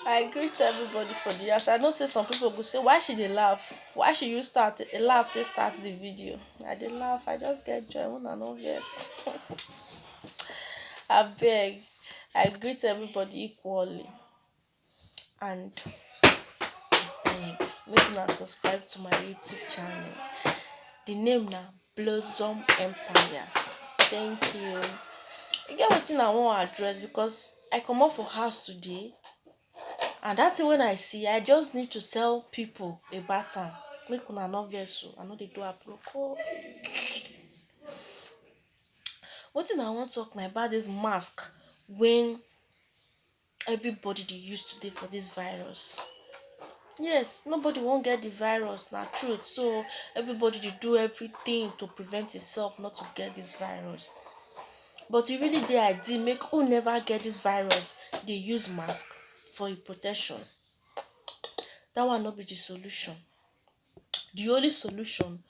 I greet everybody for the house. I know say some people go say why she dey laugh? Why she you start laugh to start the video? I dey laugh, I just get joy when I know yes. Abeg, I greet everybody equally and abeg make una subscribe to my YouTube channel. The name na Blossom Empire. Thank you. E get wetin I wan address because I comot for house today and dat thing wey I see I just need to tell people about am make una no vex o. I no dey do aproko. Wetin I wan talk na about dis mask wey everybody dey use today for dis virus. Yes, nobody wan get the virus, na truth. So everybody dey do everything to prevent itself not to get dis virus. But e really dey ideal make who never get dis virus dey use mask for im protection. Dat one no be the solution. The only solution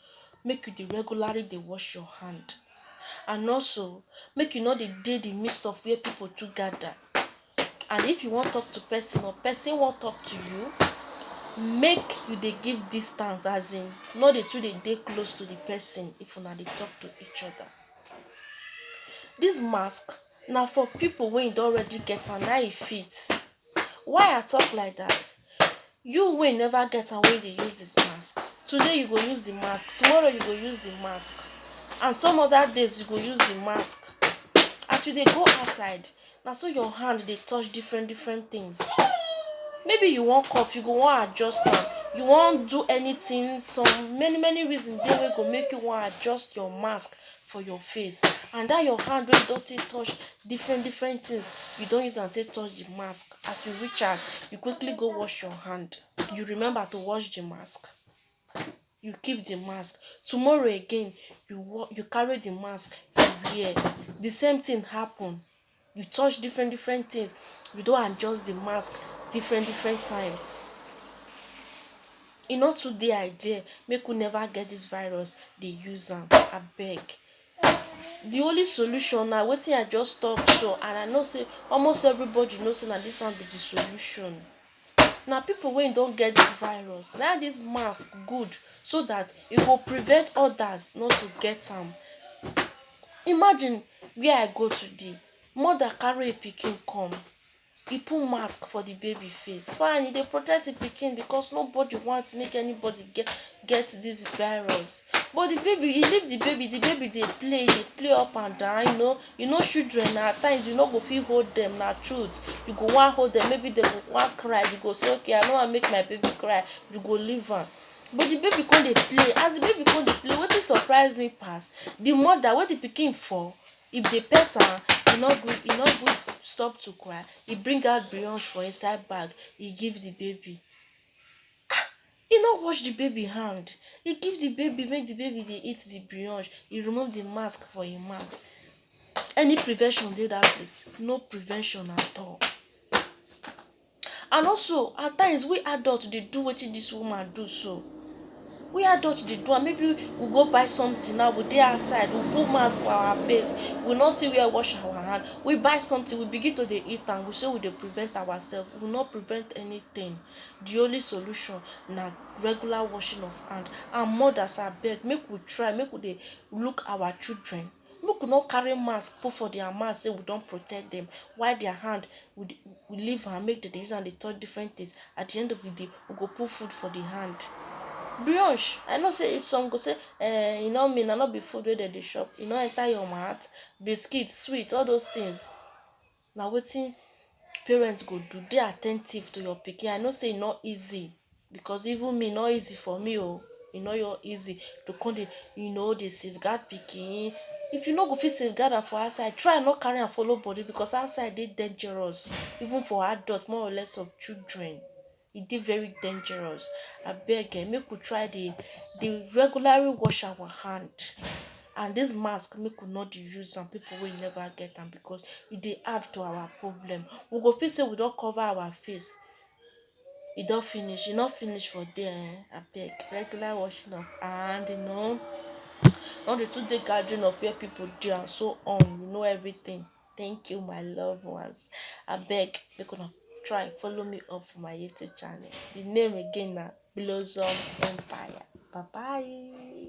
make you dey regularly dey wash your hand and also make you no dey the midst of where people too gather. And if you wan talk to person or person wan talk to you, make you dey give distance, as in no dey too dey close to the person if una dey talk to each other. Dis mask na for people wey don already get am na e fit. Why I talk like dat? You wey never get am wey dey use dis mask, today you go use the mask, tomorrow you go use the mask and some other days you go use the mask. As you dey go outside, na so your hand dey touch different things. Maybe you wan cough, you go wan adjust am. You wan do anything, some many reasons dey wey go make you wan adjust your mask for your face and dat your hand wey don take touch different things, you don use am take touch the mask. As you reach house, you quickly go wash your hand. You remember to wash the mask, you keep the mask. Tomorrow again, you carry the mask, you wear. The same thing happen. You touch different things, you don adjust the mask different times. E no too dey ideal make we never get dis virus dey use am, abeg. The only solution na wetin I just talk so, and I know say almost everybody know say na dis one be the solution. Na people wey don get dis virus na dis mask good so dat e go prevent others not to get am. Imagine where I go today, mother carry im pikin come, e put mask for the baby face. Fine, e dey protect the pikin because nobody want make anybody get dis virus. But the baby, e leave the baby dey play up and down. You know children na at times you no go fit hold them, na truth. You go wan hold them, maybe they go wan cry, you go say okay, I no wan make my baby cry, you go leave am. But the baby come dey play. As the baby come dey play, wetin surprise me pass, the mother wey the pikin fall, if dey pet am, e no gree stop to cry. E bring out brioche for inside bag, e give the baby. E no wash the baby hand, e give the baby make the baby dey eat the brioche. E remove the mask for im mouth. Any prevention dey dat place? No prevention at all. And also at times we adult dey do wetin dis woman do so. We adult dey do am. Maybe we go buy something now, we dey outside, we put mask for our face, we no see where wash our hand. We buy something, we begin to dey eat am, we say we dey prevent ourselves. We no prevent anything. The only solution na regular washing of hand. And mothers, abeg, make we try, make we dey look our children. Make we no carry mask put for their mouth say we don protect them, while their hand we leave am make dem dey use am dey touch different things. At the end of the day, we go put food for the hand. Brioche, I know say if some go say e no mean, na no be food wey dem dey chop, e no enter your mouth. Biscuit, sweet, all those things na wetin parents go do. Dey at ten tive to your pikin. I know say e no easy because even me, e no easy for me o. E no easy to come dey safeguard pikin. If you no go fit safeguard am for outside, try no carry am follow body because outside dey dangerous. Even for adult, more or less of children, e dey very dangerous. Abeg make we try dey regularly wash our hand. And dis mask make we no dey use am people wey never get am because e dey add to our problem. We go feel say we don cover our face, e don finish. E no finish for there. Abeg, regular washing of hand, no dey too dey gathering of where people dey and so on. You know everything. Thank you, my loved ones. I beg, you're gonna try follow me up for my YouTube channel. The name again now, Blossom Empire. Bye bye.